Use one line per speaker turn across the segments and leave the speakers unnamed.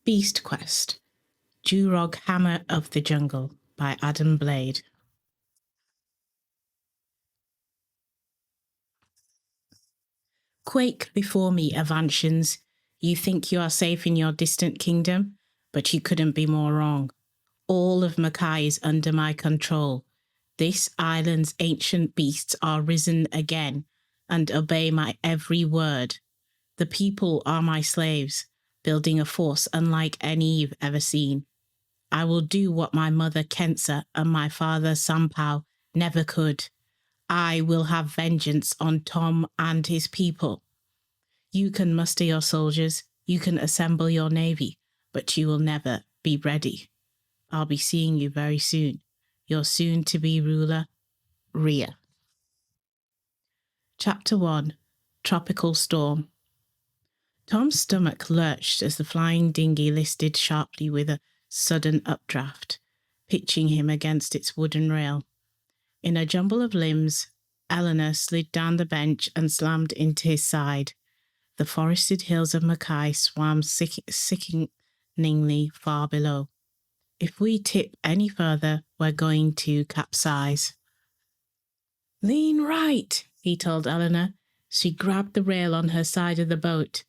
Beast Quest, Jurog Hammer of the Jungle by Adam Blade. Quake before me, Avantians. You think you are safe in your distant kingdom, but you couldn't be more wrong. All of Makai is under my control. This island's ancient beasts are risen again and obey my every word. The people are my slaves, building a force unlike any you've ever seen. I will do what my mother Kensa and my father Sampao never could. I will have vengeance on Tom and his people. You can muster your soldiers, you can assemble your navy, but you will never be ready. I'll be seeing you very soon. Your soon-to-be ruler, Rhea. Chapter 1. Tropical Storm. Tom's stomach lurched as the flying dinghy listed sharply with a sudden updraft, pitching him against its wooden rail. In a jumble of limbs, Eleanor slid down the bench and slammed into his side. The forested hills of Makai swam sickeningly far below. If we tip any further, we're going to capsize. Lean right, he told Eleanor. She grabbed the rail on her side of the boat.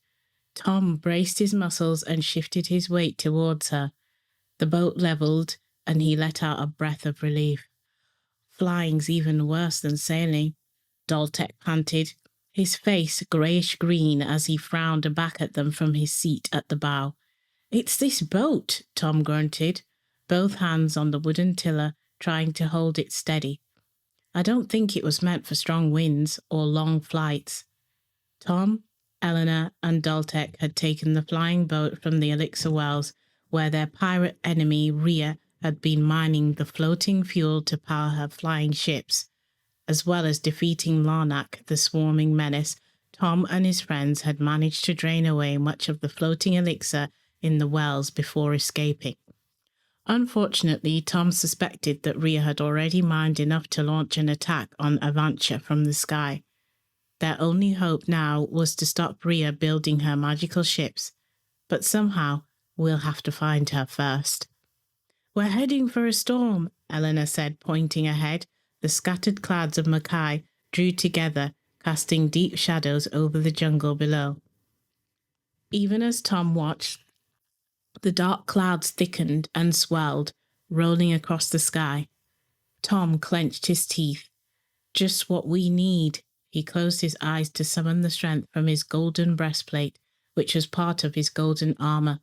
Tom braced his muscles and shifted his weight towards her. The boat levelled, and he let out a breath of relief. Flying's even worse than sailing, Daltek panted, his face greyish-green as he frowned back at them from his seat at the bow. It's this boat, Tom grunted, both hands on the wooden tiller, trying to hold it steady. I don't think it was meant for strong winds or long flights. Tom, Eleanor, and Daltek had taken the flying boat from the elixir wells, where their pirate enemy, Rhea, had been mining the floating fuel to power her flying ships. As well as defeating Larnak, the swarming menace, Tom and his friends had managed to drain away much of the floating elixir in the wells before escaping. Unfortunately, Tom suspected that Rhea had already mined enough to launch an attack on Avantia from the sky. Their only hope now was to stop Rhea building her magical ships, but somehow we'll have to find her first. We're heading for a storm, Eleanor said, pointing ahead. The scattered clouds of Makai drew together, casting deep shadows over the jungle below. Even as Tom watched, the dark clouds thickened and swelled, rolling across the sky. Tom clenched his teeth. Just what we need. He closed his eyes to summon the strength from his golden breastplate, which was part of his golden armour.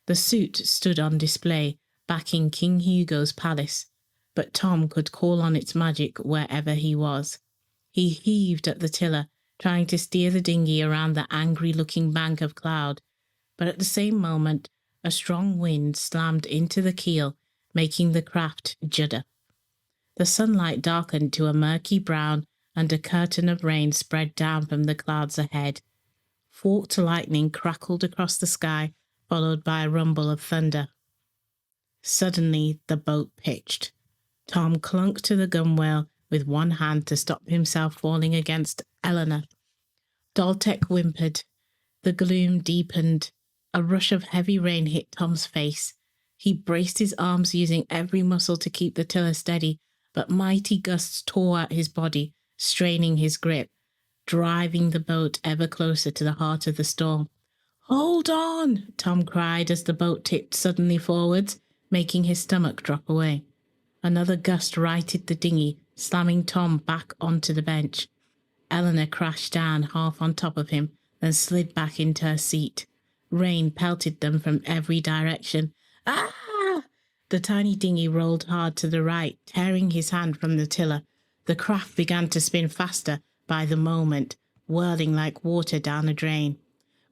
The suit stood on display, backing King Hugo's palace, but Tom could call on its magic wherever he was. He heaved at the tiller, trying to steer the dinghy around the angry-looking bank of cloud, but at the same moment, a strong wind slammed into the keel, making the craft judder. The sunlight darkened to a murky brown, and a curtain of rain spread down from the clouds ahead. Forked lightning crackled across the sky, followed by a rumble of thunder. Suddenly, the boat pitched. Tom clung to the gunwale with one hand to stop himself falling against Eleanor. Daltek whimpered. The gloom deepened. A rush of heavy rain hit Tom's face. He braced his arms using every muscle to keep the tiller steady, but mighty gusts tore at his body, straining his grip, driving the boat ever closer to the heart of the storm. Hold on, Tom cried as the boat tipped suddenly forwards, making his stomach drop away. Another gust righted the dinghy, slamming Tom back onto the bench. Eleanor crashed down half on top of him, then slid back into her seat. Rain pelted them from every direction. Ah! The tiny dinghy rolled hard to the right, tearing his hand from the tiller. The craft began to spin faster by the moment, whirling like water down a drain.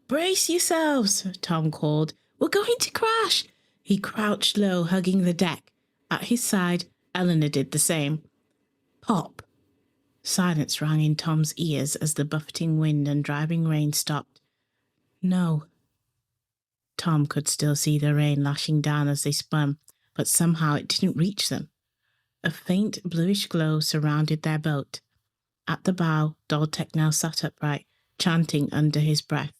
Brace yourselves, Tom called. We're going to crash. He crouched low, hugging the deck. At his side, Eleanor did the same. Pop. Silence rang in Tom's ears as the buffeting wind and driving rain stopped. No. Tom could still see the rain lashing down as they spun, but somehow it didn't reach them. A faint bluish glow surrounded their boat. At the bow, Daltek now sat upright, chanting under his breath.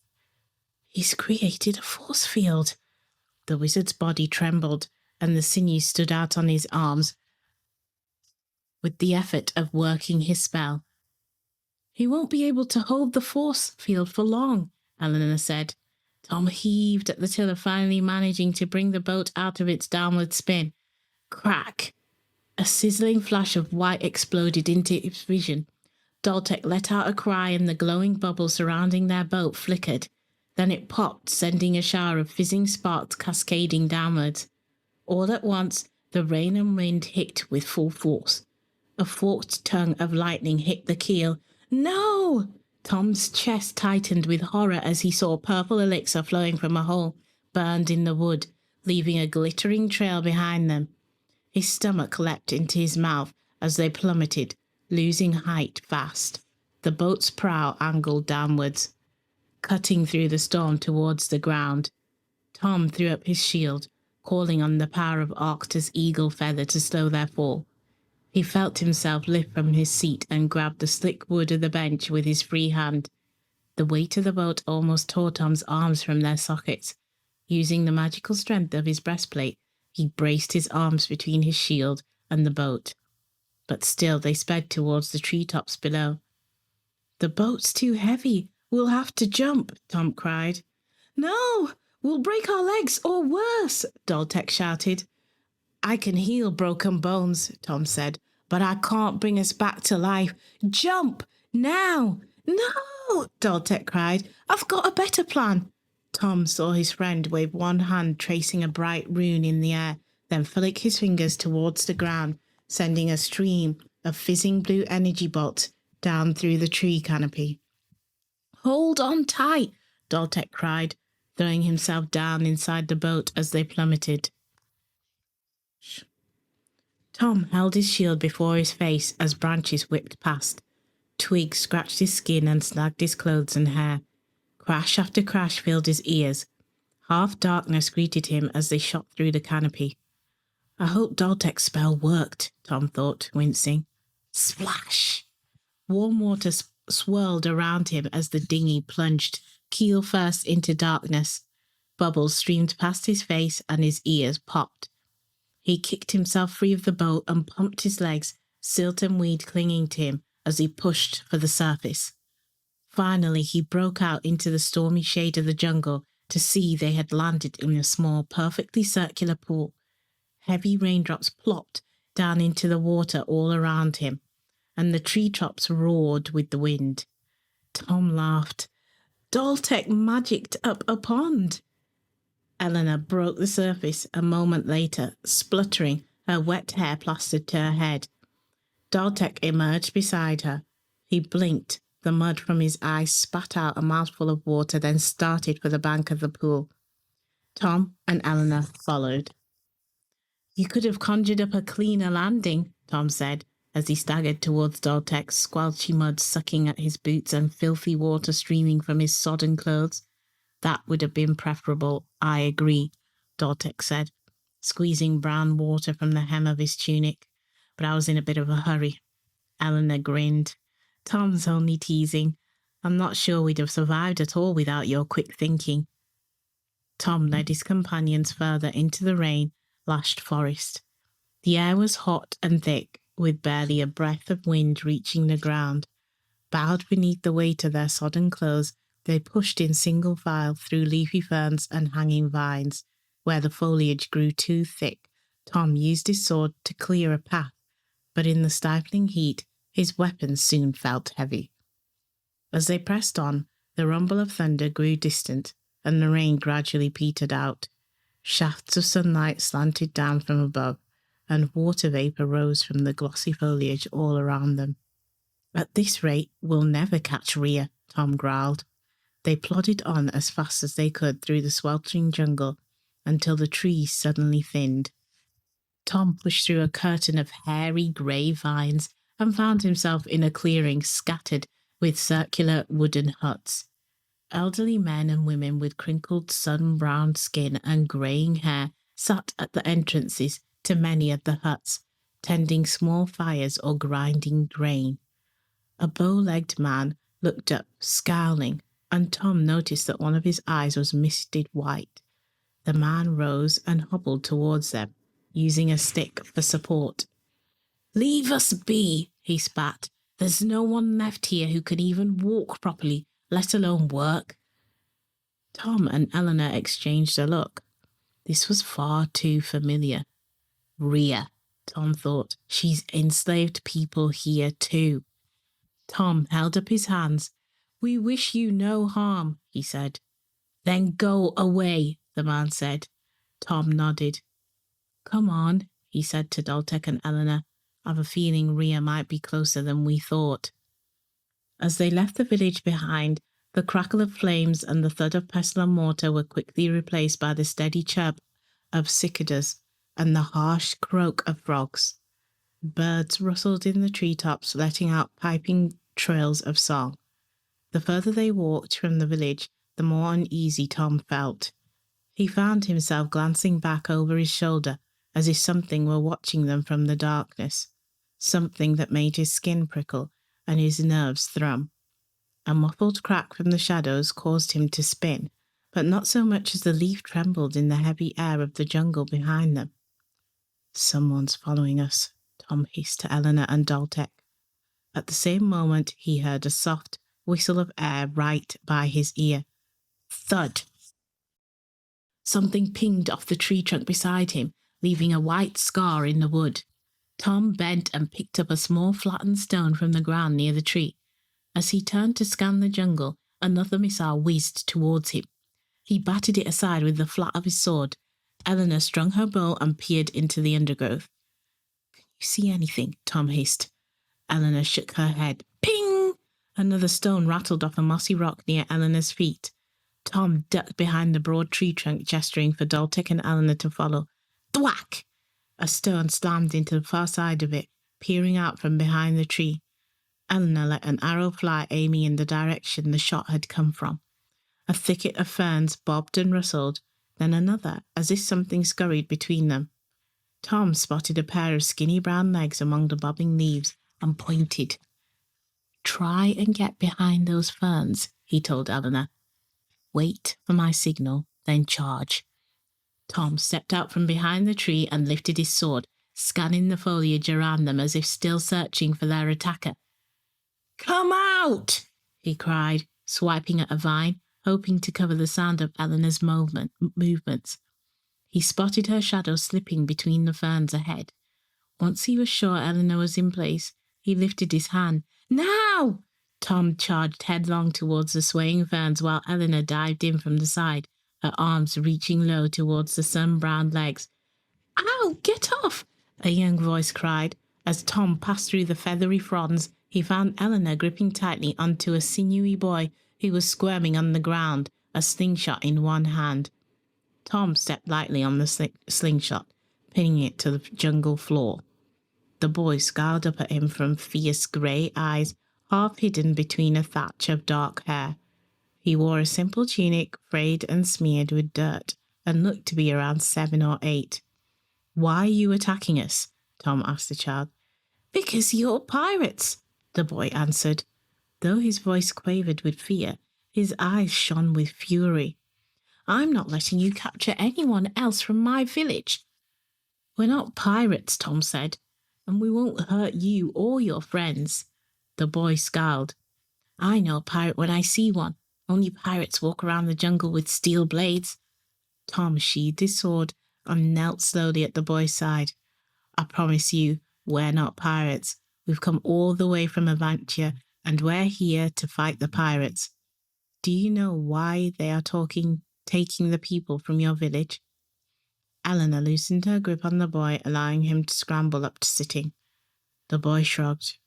He's created a force field. The wizard's body trembled, and the sinews stood out on his arms with the effort of working his spell. "He won't be able to hold the force field for long," Eleanor said. Tom heaved at the tiller, finally managing to bring the boat out of its downward spin. Crack! A sizzling flash of white exploded into his vision. Daltek let out a cry, and the glowing bubble surrounding their boat flickered. Then it popped, sending a shower of fizzing sparks cascading downwards. All at once, the rain and wind hit with full force. A forked tongue of lightning hit the keel. "No!" Tom's chest tightened with horror as he saw purple elixir flowing from a hole burned in the wood, leaving a glittering trail behind them. His stomach leapt into his mouth as they plummeted, losing height fast. The boat's prow angled downwards, cutting through the storm towards the ground. Tom threw up his shield, calling on the power of Arctur's eagle feather to slow their fall. He felt himself lift from his seat and grabbed the slick wood of the bench with his free hand. The weight of the boat almost tore Tom's arms from their sockets. Using the magical strength of his breastplate, he braced his arms between his shield and the boat. But still they sped towards the treetops below. "The boat's too heavy. We'll have to jump," Tom cried. "No! We'll break our legs, or worse," Daltek shouted. "I can heal broken bones," Tom said, "but I can't bring us back to life. Jump! Now!" "No!" Daltek cried. "I've got a better plan." Tom saw his friend wave one hand, tracing a bright rune in the air, then flick his fingers towards the ground, sending a stream of fizzing blue energy bolts down through the tree canopy. "Hold on tight!" Daltek cried, throwing himself down inside the boat as they plummeted. Tom held his shield before his face as branches whipped past. Twigs scratched his skin and snagged his clothes and hair. Crash after crash filled his ears. Half darkness greeted him as they shot through the canopy. "I hope Daltek's spell worked," Tom thought, wincing. Splash! Warm water swirled around him as the dinghy plunged keel first into darkness. Bubbles streamed past his face and his ears popped. He kicked himself free of the boat and pumped his legs, silt and weed clinging to him as he pushed for the surface. Finally, he broke out into the stormy shade of the jungle to see they had landed in a small, perfectly circular pool. Heavy raindrops plopped down into the water all around him, and the treetops roared with the wind. Tom laughed. Daltek magicked up a pond. Eleanor broke the surface a moment later, spluttering, her wet hair plastered to her head. Daltek emerged beside her. He blinked. The mud from his eyes spat out a mouthful of water, then started for the bank of the pool. Tom and Eleanor followed. "You could have conjured up a cleaner landing," Tom said, as he staggered towards Daltek, squelchy mud sucking at his boots and filthy water streaming from his sodden clothes. "That would have been preferable, I agree," Daltek said, squeezing brown water from the hem of his tunic. "But I was in a bit of a hurry." Eleanor grinned. "Tom's only teasing. I'm not sure we'd have survived at all without your quick thinking." Tom led his companions further into the rain-lashed forest. The air was hot and thick, with barely a breath of wind reaching the ground. Bowed beneath the weight of their sodden clothes, they pushed in single file through leafy ferns and hanging vines. Where the foliage grew too thick, Tom used his sword to clear a path, but in the stifling heat, his weapons soon felt heavy. As they pressed on, the rumble of thunder grew distant, and the rain gradually petered out. Shafts of sunlight slanted down from above, and water vapour rose from the glossy foliage all around them. "At this rate, we'll never catch Rhea," Tom growled. They plodded on as fast as they could through the sweltering jungle until the trees suddenly thinned. Tom pushed through a curtain of hairy grey vines and found himself in a clearing scattered with circular wooden huts. Elderly men and women with crinkled sun-browned skin and greying hair sat at the entrances to many of the huts, tending small fires or grinding grain. A bow-legged man looked up, scowling, and Tom noticed that one of his eyes was misted white. The man rose and hobbled towards them, using a stick for support. "Leave us be," he spat. "There's no one left here who can even walk properly, let alone work." Tom and Eleanor exchanged a look. This was far too familiar. Rhea, Tom thought. She's enslaved people here too. Tom held up his hands. "We wish you no harm," he said. "Then go away," the man said. Tom nodded. "Come on," he said to Daltek and Eleanor. "I've a feeling Rhea might be closer than we thought." As they left the village behind, the crackle of flames and the thud of pestle and mortar were quickly replaced by the steady chirp of cicadas and the harsh croak of frogs. Birds rustled in the treetops, letting out piping trills of song. The further they walked from the village, the more uneasy Tom felt. He found himself glancing back over his shoulder as if something were watching them from the darkness, something that made his skin prickle and his nerves thrum. A muffled crack from the shadows caused him to spin, but not so much as the leaf trembled in the heavy air of the jungle behind them. "Someone's following us," Tom hissed to Eleanor and Daltek. At the same moment, he heard a soft whistle of air right by his ear. Thud! Something pinged off the tree trunk beside him, leaving a white scar in the wood. Tom bent and picked up a small flattened stone from the ground near the tree. As he turned to scan the jungle, another missile whizzed towards him. He batted it aside with the flat of his sword. Eleanor strung her bow and peered into the undergrowth. "Can you see anything?" Tom hissed. Eleanor shook her head. Ping! Another stone rattled off a mossy rock near Eleanor's feet. Tom ducked behind the broad tree trunk, gesturing for Daltek and Eleanor to follow. Thwack! A stone slammed into the far side of it, peering out from behind the tree. Eleanor let an arrow fly, aiming in the direction the shot had come from. A thicket of ferns bobbed and rustled, then another, as if something scurried between them. Tom spotted a pair of skinny brown legs among the bobbing leaves and pointed. "Try and get behind those ferns," he told Eleanor. "Wait for my signal, then charge." Tom stepped out from behind the tree and lifted his sword, scanning the foliage around them as if still searching for their attacker. "Come out!" he cried, swiping at a vine, hoping to cover the sound of Eleanor's movements. He spotted her shadow slipping between the ferns ahead. Once he was sure Eleanor was in place, he lifted his hand. "Now!" Tom charged headlong towards the swaying ferns while Eleanor dived in from the side, her arms reaching low towards the sun-browned legs. "Ow! Get off!" a young voice cried. As Tom passed through the feathery fronds, he found Eleanor gripping tightly onto a sinewy boy who was squirming on the ground, a slingshot in one hand. Tom stepped lightly on the slingshot, pinning it to the jungle floor. The boy scowled up at him from fierce grey eyes, half hidden between a thatch of dark hair. He wore a simple tunic, frayed and smeared with dirt, and looked to be around 7 or 8. "Why are you attacking us?" Tom asked the child. "Because you're pirates," the boy answered. Though his voice quavered with fear, his eyes shone with fury. "I'm not letting you capture anyone else from my village." "We're not pirates," Tom said, "and we won't hurt you or your friends." The boy scowled. "I know a pirate when I see one. Only pirates walk around the jungle with steel blades." Tom sheathed his sword and knelt slowly at the boy's side. "I promise you, we're not pirates. We've come all the way from Avantia, and we're here to fight the pirates. Do you know why they are taking the people from your village?" Eleanor loosened her grip on the boy, allowing him to scramble up to sitting. The boy shrugged.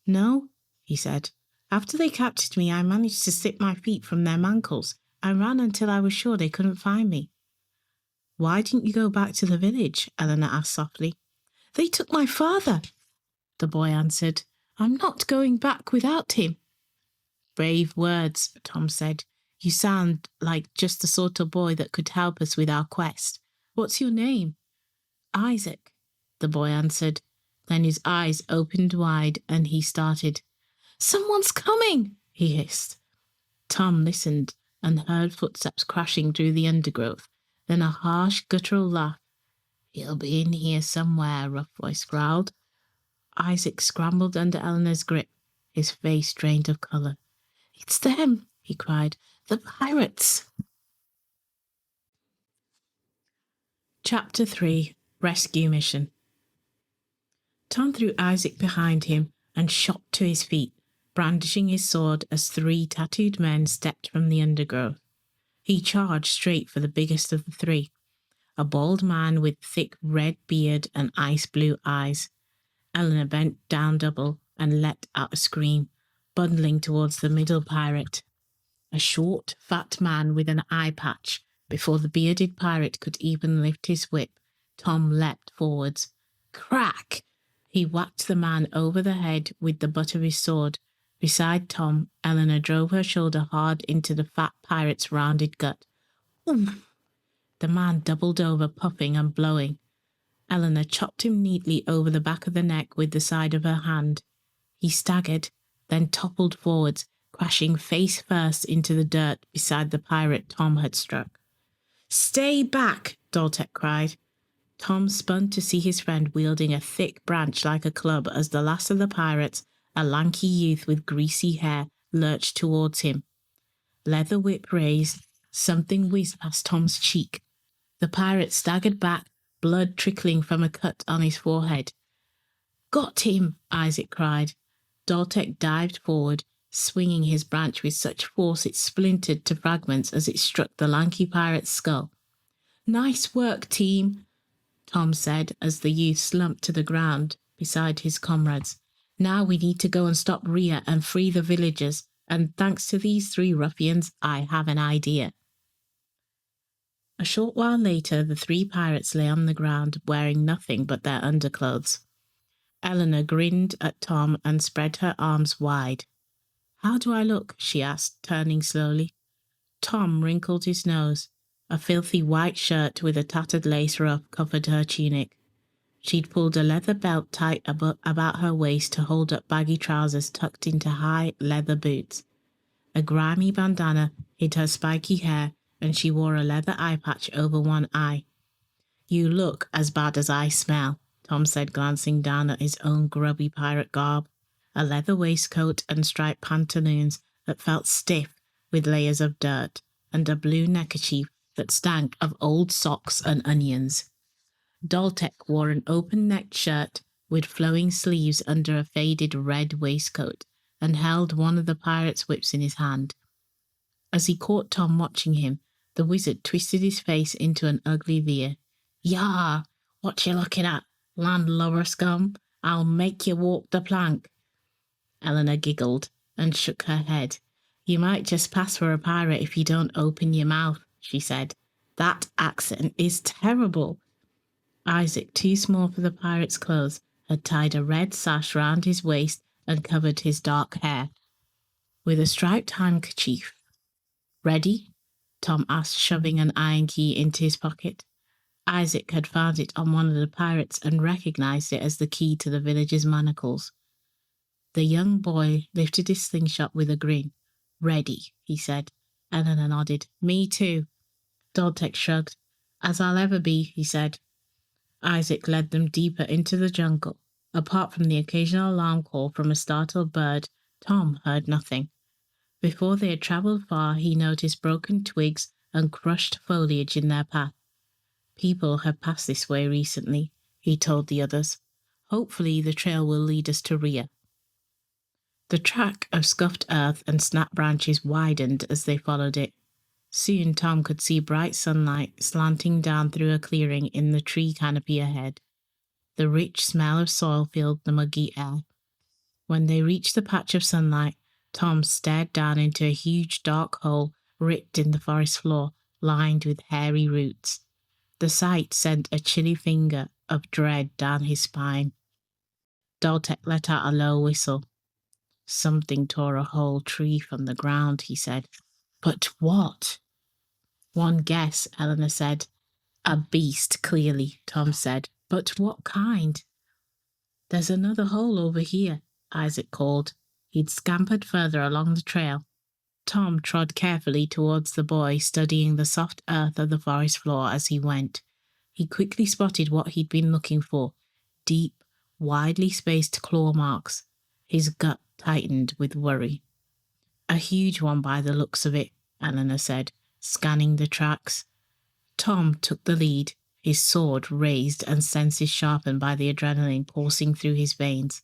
"No," he said. "After they captured me, I managed to slip my feet from their mankles. I ran until I was sure they couldn't find me." "Why didn't you go back to the village?" Eleanor asked softly. "They took my father," the boy answered. "I'm not going back without him." "Brave words," Tom said. "You sound like just the sort of boy that could help us with our quest. What's your name?" "Isaac," the boy answered. Then his eyes opened wide and he started. "Someone's coming!" he hissed. Tom listened and heard footsteps crashing through the undergrowth. then a harsh, guttural laugh. "He'll be in here somewhere," a rough voice growled. Isaac scrambled under Eleanor's grip, his face drained of colour. "It's them!" he cried. "The pirates!" Chapter 3. Rescue Mission. Tom threw Isaac behind him and shot to his feet, brandishing his sword as 3 tattooed men stepped from the undergrowth. He charged straight for the biggest of the 3, a bald man with thick red beard and ice-blue eyes. Eleanor bent down double and let out a scream, bundling towards the middle pirate, a short, fat man with an eye patch. Before the bearded pirate could even lift his whip, Tom leapt forwards. Crack! He whacked the man over the head with the butt of his sword. Beside Tom, Eleanor drove her shoulder hard into the fat pirate's rounded gut. Oof! The man doubled over, puffing and blowing. Eleanor chopped him neatly over the back of the neck with the side of her hand. He staggered, then toppled forwards, crashing face first into the dirt beside the pirate Tom had struck. "Stay back!" Daltek cried. Tom spun to see his friend wielding a thick branch like a club as the last of the pirates, a lanky youth with greasy hair, lurched towards him. Leather whip raised, something whizzed past Tom's cheek. The pirate staggered back, blood trickling from a cut on his forehead. "Got him!" Isaac cried. Daltek dived forward, swinging his branch with such force it splintered to fragments as it struck the lanky pirate's skull. "Nice work, team," Tom said as the youth slumped to the ground beside his comrades. "Now we need to go and stop Rhea and free the villagers, and thanks to these 3 ruffians, I have an idea." A short while later, the 3 pirates lay on the ground, wearing nothing but their underclothes. Eleanor grinned at Tom and spread her arms wide. "How do I look?" she asked, turning slowly. Tom wrinkled his nose. A filthy white shirt with a tattered lace ruff covered her tunic. She'd pulled a leather belt tight about her waist to hold up baggy trousers tucked into high leather boots. A grimy bandana hid her spiky hair, and she wore a leather eye patch over one eye. "You look as bad as I smell," Tom said, glancing down at his own grubby pirate garb, a leather waistcoat and striped pantaloons that felt stiff with layers of dirt, and a blue neckerchief that stank of old socks and onions. Daltek wore an open-necked shirt with flowing sleeves under a faded red waistcoat, and held one of the pirate's whips in his hand. As he caught Tom watching him, the wizard twisted his face into an ugly leer. "Yah! What you looking at, landlubber scum? I'll make you walk the plank." Eleanor giggled and shook her head. "You might just pass for a pirate if you don't open your mouth," she said. "That accent is terrible." Isaac, too small for the pirate's clothes, had tied a red sash round his waist and covered his dark hair with a striped handkerchief. "Ready?" Tom asked, shoving an iron key into his pocket. Isaac had found it on one of the pirates and recognized it as the key to the village's manacles. The young boy lifted his slingshot with a grin. "Ready," he said. Eleanor nodded. "Me too." Daltek shrugged. "As I'll ever be," he said. Isaac led them deeper into the jungle. Apart from the occasional alarm call from a startled bird, Tom heard nothing. Before they had travelled far, he noticed broken twigs and crushed foliage in their path. "People have passed this way recently," he told the others. "Hopefully the trail will lead us to Rhea." The track of scuffed earth and snapped branches widened as they followed it. Soon Tom could see bright sunlight slanting down through a clearing in the tree canopy ahead. The rich smell of soil filled the muggy air. When they reached the patch of sunlight, Tom stared down into a huge dark hole ripped in the forest floor, lined with hairy roots. The sight sent a chilly finger of dread down his spine. Daltek let out a low whistle. "Something tore a whole tree from the ground," he said. "But what?" "One guess," Eleanor said. "A beast, clearly," Tom said. "But what kind?" "There's another hole over here," Isaac called. He'd scampered further along the trail. Tom trod carefully towards the boy, studying the soft earth of the forest floor as he went. He quickly spotted what he'd been looking for: deep, widely spaced claw marks. His gut tightened with worry. A huge one by the looks of it, Eleanor said, scanning the tracks. Tom took the lead, his sword raised and senses sharpened by the adrenaline coursing through his veins.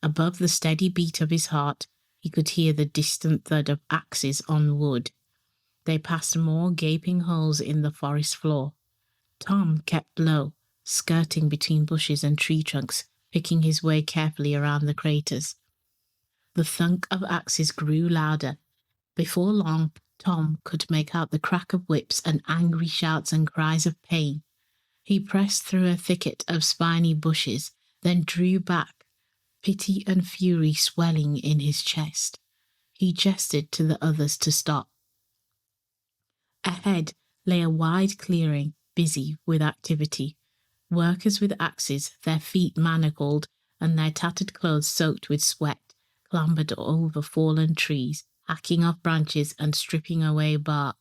Above the steady beat of his heart, he could hear the distant thud of axes on wood. They passed more gaping holes in the forest floor. Tom kept low, skirting between bushes and tree trunks, picking his way carefully around the craters. The thunk of axes grew louder. Before long, Tom could make out the crack of whips and angry shouts and cries of pain. He pressed through a thicket of spiny bushes, then drew back, pity and fury swelling in his chest. He gestured to the others to stop. Ahead lay a wide clearing, busy with activity. Workers with axes, their feet manacled and their tattered clothes soaked with sweat, clambered over fallen trees, hacking off branches and stripping away bark.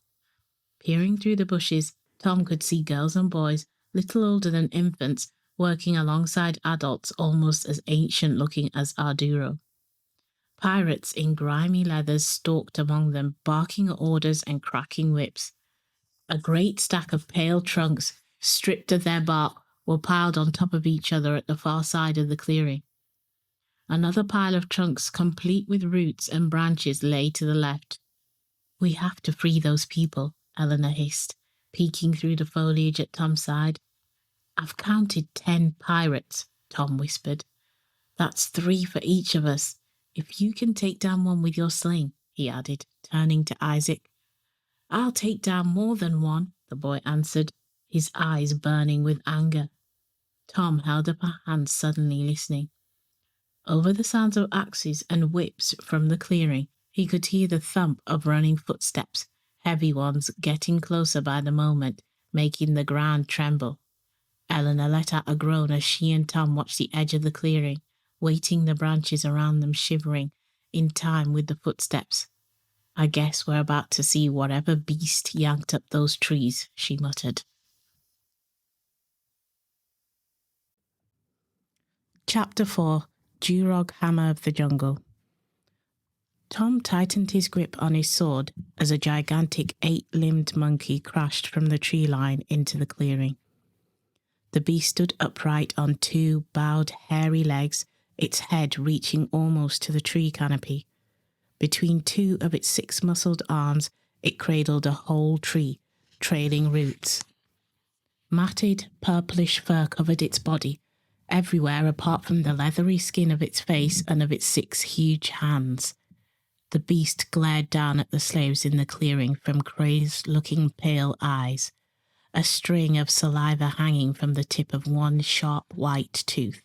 Peering through the bushes, Tom could see girls and boys, little older than infants, working alongside adults almost as ancient-looking as Arduro. Pirates in grimy leathers stalked among them, barking orders and cracking whips. A great stack of pale trunks, stripped of their bark, were piled on top of each other at the far side of the clearing. Another pile of trunks, complete with roots and branches, lay to the left. "We have to free those people," Eleanor hissed, peeking through the foliage at Tom's side. "I've counted 10 pirates," Tom whispered. "That's 3 for each of us. If you can take down one with your sling," he added, turning to Isaac. "I'll take down more than one," the boy answered, his eyes burning with anger. Tom held up a hand, suddenly listening. Over the sounds of axes and whips from the clearing, he could hear the thump of running footsteps, heavy ones getting closer by the moment, making the ground tremble. Eleanor let out a groan as she and Tom watched the edge of the clearing, waiting the branches around them shivering in time with the footsteps. "I guess we're about to see whatever beast yanked up those trees," she muttered. Chapter 4: Jurog, Hammer of the Jungle. Tom tightened his grip on his sword as a gigantic 8-limbed monkey crashed from the tree line into the clearing. The beast stood upright on 2 bowed, hairy legs, its head reaching almost to the tree canopy. Between 2 of its 6-muscled arms, it cradled a whole tree, trailing roots. Matted, purplish fur covered its body, everywhere apart from the leathery skin of its face and of its 6 huge hands. The beast glared down at the slaves in the clearing from crazed-looking pale eyes, a string of saliva hanging from the tip of one sharp white tooth.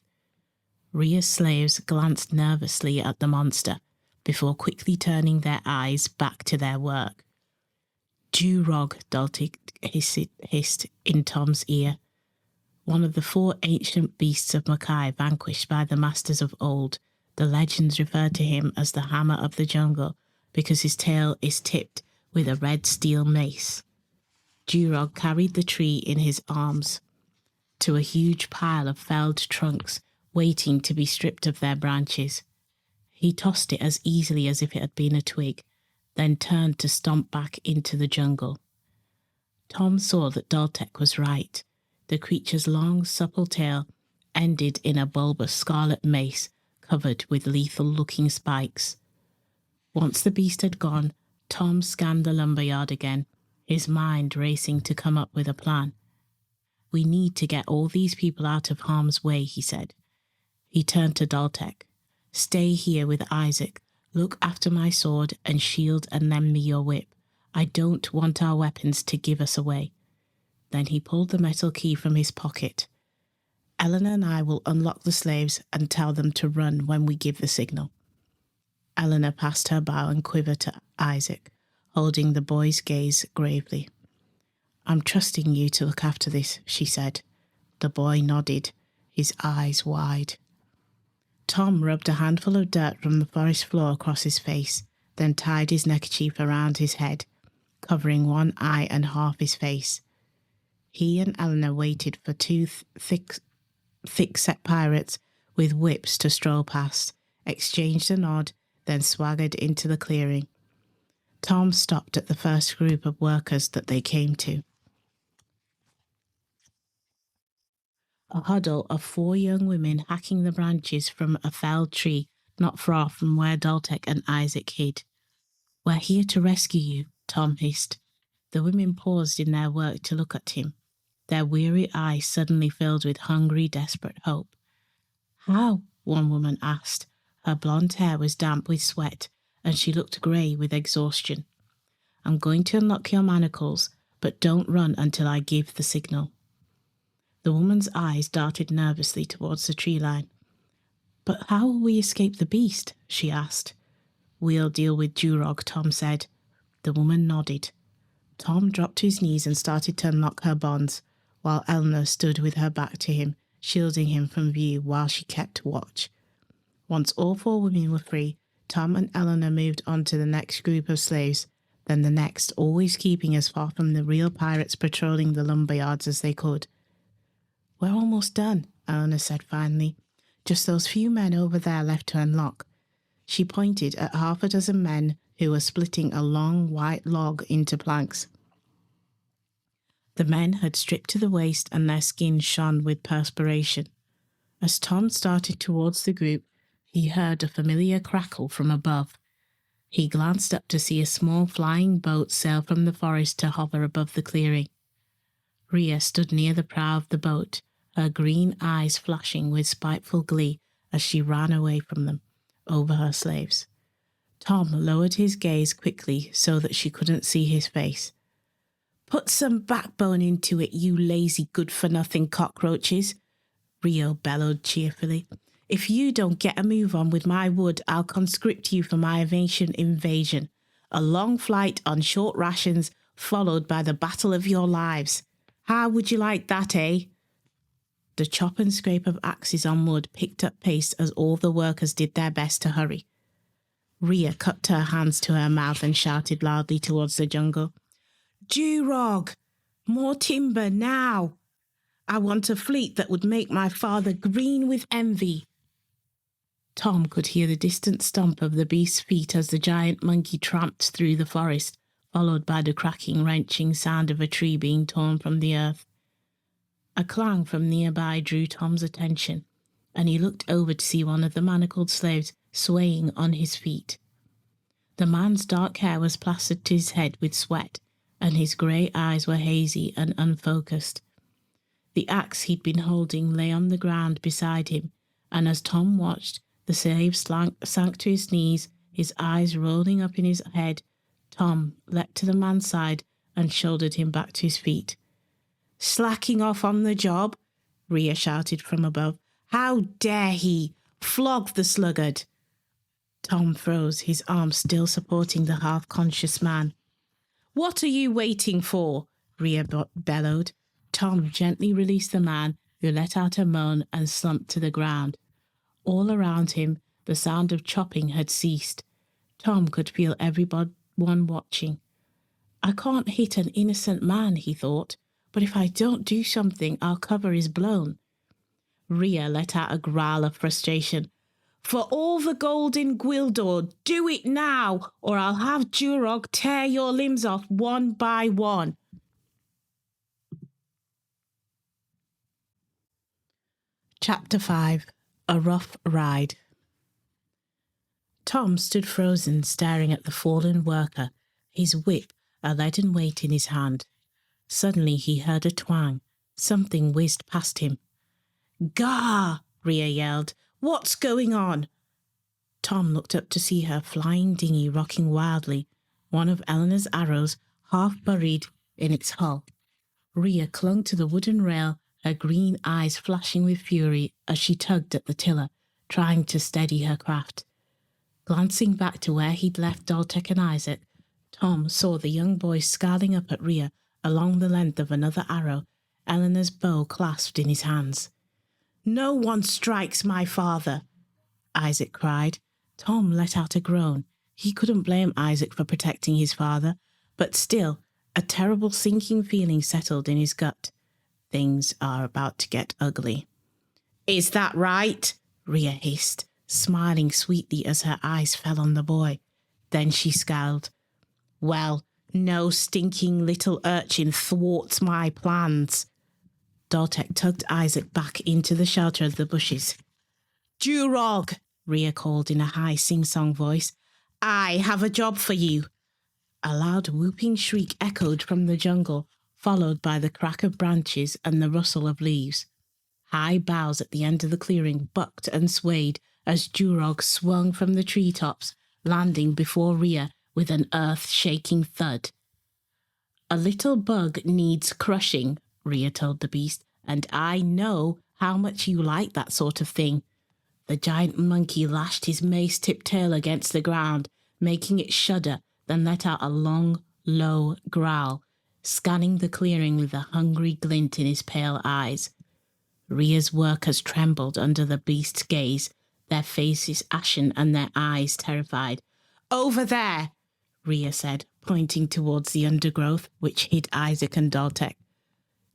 Rhea's slaves glanced nervously at the monster before quickly turning their eyes back to their work. "Jurog," Daltic hissed in Tom's ear, one of the 4 ancient beasts of Mackay vanquished by the masters of old. The legends refer to him as the Hammer of the Jungle because his tail is tipped with a red steel mace. Jurog carried the tree in his arms to a huge pile of felled trunks waiting to be stripped of their branches. He tossed it as easily as if it had been a twig, then turned to stomp back into the jungle. Tom saw that Daltek was right. The creature's long, supple tail ended in a bulbous scarlet mace covered with lethal-looking spikes. Once the beast had gone, Tom scanned the lumberyard again, his mind racing to come up with a plan. "We need to get all these people out of harm's way," he said. He turned to Daltek. "Stay here with Isaac. Look after my sword and shield and lend me your whip. I don't want our weapons to give us away." Then he pulled the metal key from his pocket. "Eleanor and I will unlock the slaves and tell them to run when we give the signal." Eleanor passed her bow and quiver to Isaac, holding the boy's gaze gravely. "I'm trusting you to look after this," she said. The boy nodded, his eyes wide. Tom rubbed a handful of dirt from the forest floor across his face, then tied his neckerchief around his head, covering one eye and half his face. He and Eleanor waited for two thick-set pirates with whips to stroll past, exchanged a nod, then swaggered into the clearing. Tom stopped at the first group of workers that they came to. A huddle of 4 young women hacking the branches from a felled tree not far from where Daltek and Isaac hid. "We're here to rescue you," Tom hissed. The women paused in their work to look at him, their weary eyes suddenly filled with hungry, desperate hope. "How?" one woman asked. Her blonde hair was damp with sweat, and she looked grey with exhaustion. "I'm going to unlock your manacles, but don't run until I give the signal." The woman's eyes darted nervously towards the tree line. "But how will we escape the beast?" she asked. "We'll deal with Jurog," Tom said. The woman nodded. Tom dropped to his knees and started to unlock her bonds, while Eleanor stood with her back to him, shielding him from view while she kept watch. Once all 4 women were free, Tom and Eleanor moved on to the next group of slaves, then the next, always keeping as far from the real pirates patrolling the lumber yards as they could. "We're almost done," Eleanor said finally. "Just those few men over there left to unlock." She pointed at half a dozen men who were splitting a long white log into planks. The men had stripped to the waist and their skins shone with perspiration. As Tom started towards the group, he heard a familiar crackle from above. He glanced up to see a small flying boat sail from the forest to hover above the clearing. Rhea stood near the prow of the boat, her green eyes flashing with spiteful glee as she ran away from them, over her slaves. Tom lowered his gaze quickly so that she couldn't see his face. "Put some backbone into it, you lazy good-for-nothing cockroaches," Rio bellowed cheerfully. "If you don't get a move on with my wood, I'll conscript you for my invasion. A long flight on short rations, followed by the battle of your lives. How would you like that, eh?" The chop and scrape of axes on wood picked up pace as all the workers did their best to hurry. Rhea cupped her hands to her mouth and shouted loudly towards the jungle. "Jurog! More timber now! I want a fleet that would make my father green with envy." Tom could hear the distant stomp of the beast's feet as the giant monkey tramped through the forest, followed by the cracking, wrenching sound of a tree being torn from the earth. A clang from nearby drew Tom's attention, and he looked over to see one of the manacled slaves swaying on his feet. The man's dark hair was plastered to his head with sweat, and his grey eyes were hazy and unfocused. The axe he'd been holding lay on the ground beside him, and as Tom watched, the slave sank to his knees, his eyes rolling up in his head. Tom leapt to the man's side and shouldered him back to his feet. "Slacking off on the job?" Rhea shouted from above. "How dare he! Flog the sluggard!" Tom froze, his arm still supporting the half-conscious man. "What are you waiting for?" Rhea bellowed. Tom gently released the man, who let out a moan and slumped to the ground. All around him, the sound of chopping had ceased. Tom could feel everyone watching. "I can't hit an innocent man," he thought, "but if I don't do something, our cover is blown." Rhea let out a growl of frustration. "For all the gold in Gwildor, do it now, or I'll have Jurog tear your limbs off one by one." Chapter 5. A Rough Ride. Tom stood frozen, staring at the fallen worker, his whip a leaden weight in his hand. Suddenly he heard a twang. Something whizzed past him. "Gah!" Rhea yelled. "What's going on?" Tom looked up to see her flying dinghy rocking wildly, one of Eleanor's arrows half buried in its hull. Rhea clung to the wooden rail, her green eyes flashing with fury as she tugged at the tiller, trying to steady her craft. Glancing back to where he'd left Daltek and Isaac, Tom saw the young boy scowling up at Rhea along the length of another arrow, Eleanor's bow clasped in his hands. "No one strikes my father!" Isaac cried. Tom let out a groan. He couldn't blame Isaac for protecting his father, but still, a terrible sinking feeling settled in his gut. Things are about to get ugly. "Is that right?" Rhea hissed, smiling sweetly as her eyes fell on the boy. Then she scowled. "Well, no stinking little urchin thwarts my plans." Daltek tugged Isaac back into the shelter of the bushes. "Jurog," Rhea called in a high sing-song voice, "I have a job for you." A loud whooping shriek echoed from the jungle, followed by the crack of branches and the rustle of leaves. High boughs at the end of the clearing bucked and swayed as Jurog swung from the treetops, landing before Rhea with an earth-shaking thud. "A little bug needs crushing," Rhea told the beast, "and I know how much you like that sort of thing." The giant monkey lashed his mace-tipped tail against the ground, making it shudder, then let out a long, low growl, scanning the clearing with a hungry glint in his pale eyes. Rhea's workers trembled under the beast's gaze, their faces ashen and their eyes terrified. "Over there," Rhea said, pointing towards the undergrowth, which hid Isaac and Daltek.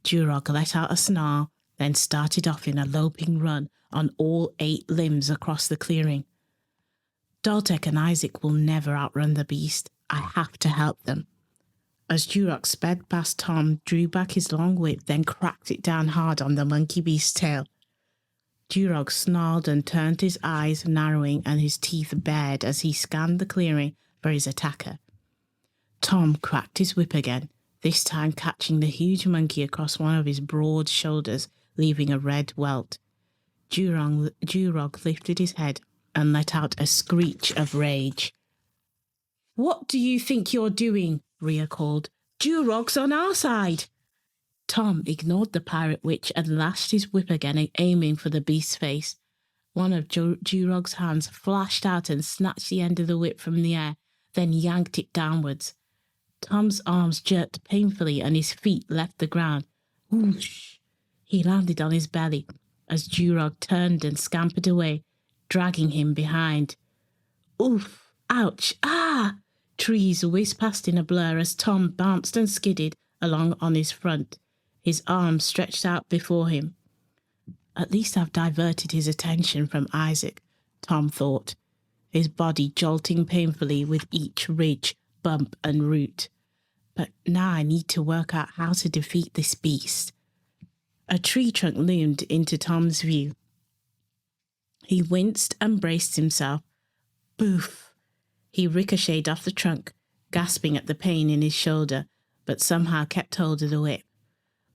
Jurog let out a snarl, then started off in a loping run on all 8 limbs across the clearing. "Daltek and Isaac will never outrun the beast. I have to help them." As Jurog sped past, Tom drew back his long whip, then cracked it down hard on the monkey beast's tail. Jurog snarled and turned, his eyes narrowing and his teeth bared as he scanned the clearing for his attacker. Tom cracked his whip again, this time catching the huge monkey across one of his broad shoulders, leaving a red welt. Jurog lifted his head and let out a screech of rage. "What do you think you're doing?" Rhea called. "Jurog's on our side." Tom ignored the pirate witch and lashed his whip again, aiming for the beast's face. One of Jurog's hands flashed out and snatched the end of the whip from the air, then yanked it downwards. Tom's arms jerked painfully and his feet left the ground. Whoosh! He landed on his belly as Jurog turned and scampered away, dragging him behind. "Oof! Ouch! Ah!" Trees whizzed past in a blur as Tom bounced and skidded along on his front, his arms stretched out before him. "At least I've diverted his attention from Isaac," Tom thought, his body jolting painfully with each ridge, bump and root. "But now I need to work out how to defeat this beast." A tree trunk loomed into Tom's view. He winced and braced himself. Boof! He ricocheted off the trunk, gasping at the pain in his shoulder, but somehow kept hold of the whip.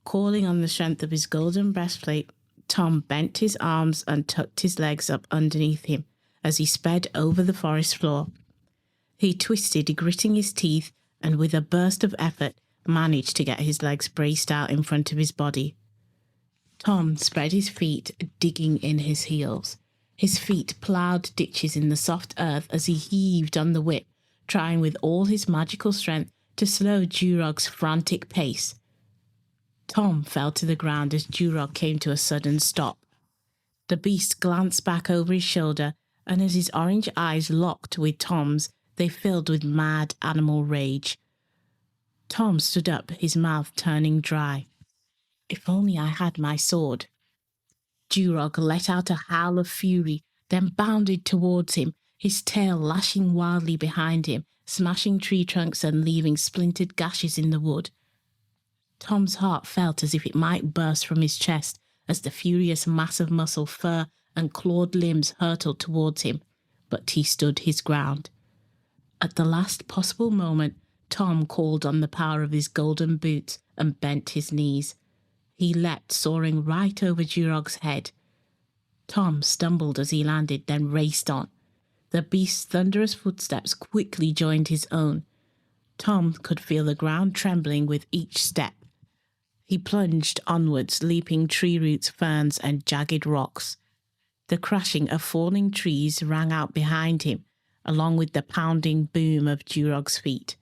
Calling on the strength of his golden breastplate, Tom bent his arms and tucked his legs up underneath him as he sped over the forest floor. He twisted, gritting his teeth, and with a burst of effort, managed to get his legs braced out in front of his body. Tom spread his feet, digging in his heels. His feet ploughed ditches in the soft earth as he heaved on the whip, trying with all his magical strength to slow Jurog's frantic pace. Tom fell to the ground as Jurog came to a sudden stop. The beast glanced back over his shoulder, and as his orange eyes locked with Tom's, they filled with mad animal rage. Tom stood up, his mouth turning dry. "If only I had my sword." Jurog let out a howl of fury, then bounded towards him, his tail lashing wildly behind him, smashing tree trunks and leaving splintered gashes in the wood. Tom's heart felt as if it might burst from his chest as the furious mass of muscle, fur, and clawed limbs hurtled towards him, but he stood his ground. At the last possible moment, Tom called on the power of his golden boots and bent his knees. He leapt, soaring right over Jurog's head. Tom stumbled as he landed, then raced on. The beast's thunderous footsteps quickly joined his own. Tom could feel the ground trembling with each step. He plunged onwards, leaping tree roots, ferns, and jagged rocks. The crashing of falling trees rang out behind him, along with the pounding boom of Jurog's feet.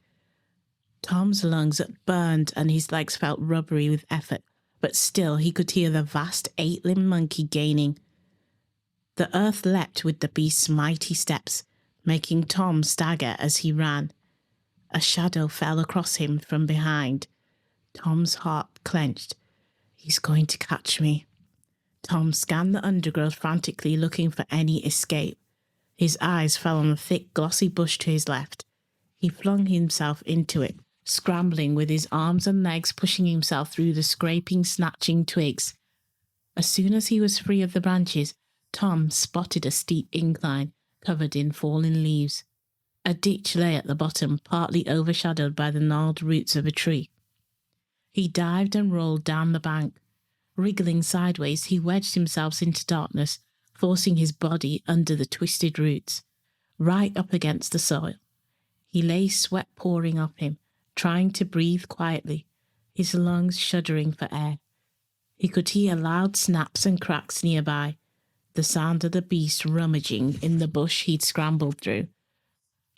Tom's lungs burned and his legs felt rubbery with effort, but still he could hear the vast 8-limbed monkey gaining. The earth leapt with the beast's mighty steps, making Tom stagger as he ran. A shadow fell across him from behind. Tom's heart clenched. He's going to catch me. Tom scanned the undergrowth frantically, looking for any escape. His eyes fell on a thick, glossy bush to his left. He flung himself into it, scrambling with his arms and legs, pushing himself through the scraping, snatching twigs. As soon as he was free of the branches, Tom spotted a steep incline covered in fallen leaves. A ditch lay at the bottom, partly overshadowed by the gnarled roots of a tree. He dived and rolled down the bank. Wriggling sideways, he wedged himself into darkness, forcing his body under the twisted roots, right up against the soil. He lay, sweat pouring off him, trying to breathe quietly, his lungs shuddering for air. He could hear loud snaps and cracks nearby, the sound of the beast rummaging in the bush he'd scrambled through.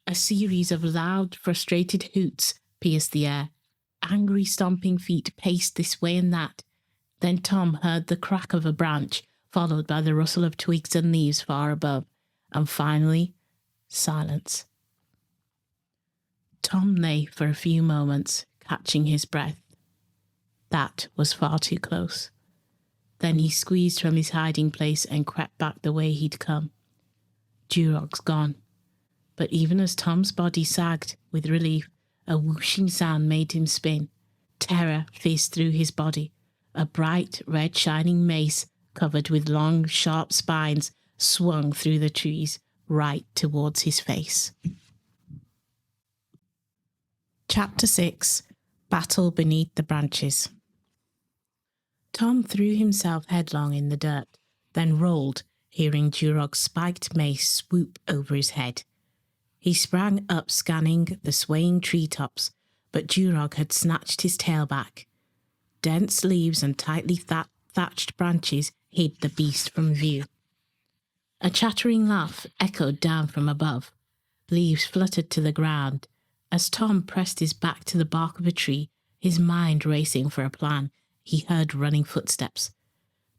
A series of loud, frustrated hoots pierced the air. Angry, stomping feet paced this way and that. Then Tom heard the crack of a branch, followed by the rustle of twigs and leaves far above, and finally, silence. Tom lay for a few moments, catching his breath. That was far too close. Then he squeezed from his hiding place and crept back the way he'd come. Jurog's gone. But even as Tom's body sagged with relief, a whooshing sound made him spin. Terror fizzed through his body. A bright, red, shining mace, covered with long, sharp spines, swung through the trees, right towards his face. Chapter 6. Battle Beneath the Branches. Tom threw himself headlong in the dirt, then rolled, hearing Jurog's spiked mace swoop over his head. He sprang up, scanning the swaying treetops, but Jurog had snatched his tail back. Dense leaves and tightly thatched branches hid the beast from view. A chattering laugh echoed down from above. Leaves fluttered to the ground. As Tom pressed his back to the bark of a tree, his mind racing for a plan, he heard running footsteps.